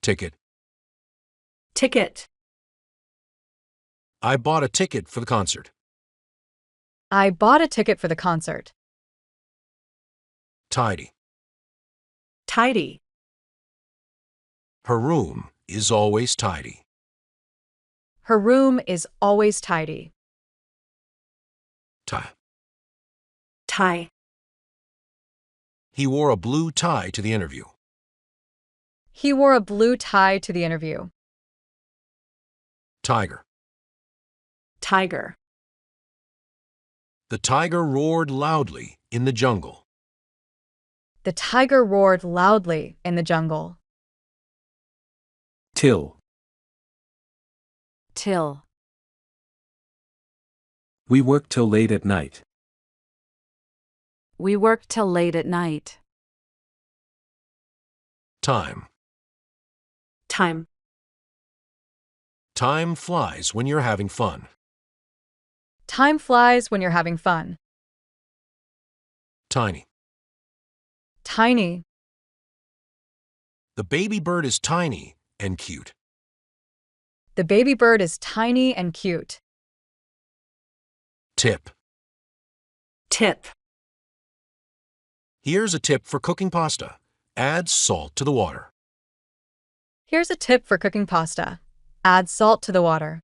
Ticket. Ticket. I bought a ticket for the concert. I bought a ticket for the concert. Tidy. Tidy. Her room is always tidy. Her room is always tidy. Tie. Tie. He wore a blue tie to the interview. He wore a blue tie to the interview. Tiger. Tiger. The tiger roared loudly in the jungle. The tiger roared loudly in the jungle. Till. Till. We worked till late at night. We worked till late at night. Time. Time. Time flies when you're having fun. Time flies when you're having fun. Tiny. Tiny. The baby bird is tiny and cute. The baby bird is tiny and cute. Tip. Tip. Here's a tip for cooking pasta. Add salt to the water. Here's a tip for cooking pasta. Add salt to the water.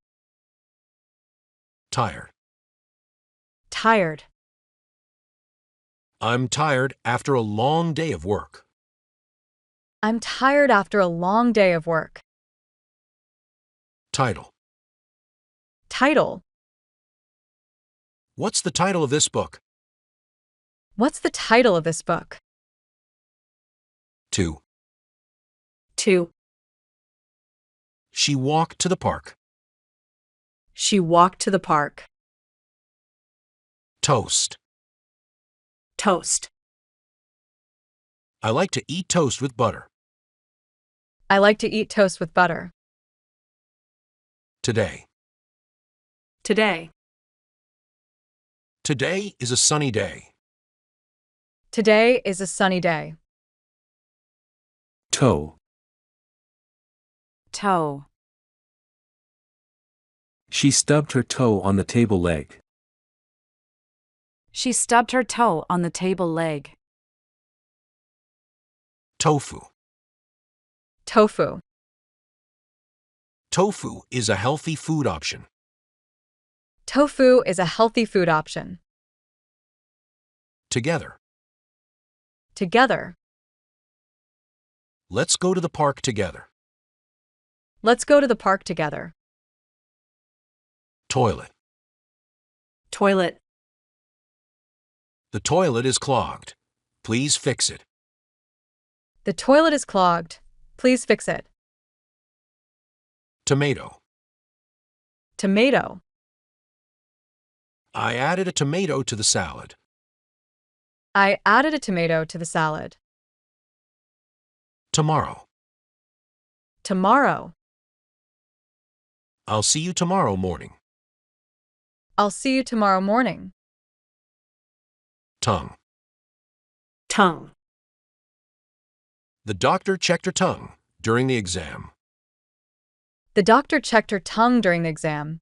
Tired. Tired. I'm tired after a long day of work. I'm tired after a long day of work. Title. Title. What's the title of this book? What's the title of this book? 2. Two. She walked to the park. She walked to the park. Toast. Toast. I like to eat toast with butter. I like to eat toast with butter. Today. Today. Today is a sunny day. Today is a sunny day. Toe. Toe. She stubbed her toe on the table leg. She stubbed her toe on the table leg. Tofu. Tofu. Tofu is a healthy food option. Tofu is a healthy food option. Together. Together. Let's go to the park together. Let's go to the park together. Toilet. Toilet. The toilet is clogged. Please fix it. The toilet is clogged. Please fix it. Tomato. Tomato. I added a tomato to the salad. I added a tomato to the salad. Tomorrow. Tomorrow. I'll see you tomorrow morning. I'll see you tomorrow morning. Tongue. Tongue. The doctor checked her tongue during the exam. The doctor checked her tongue during the exam.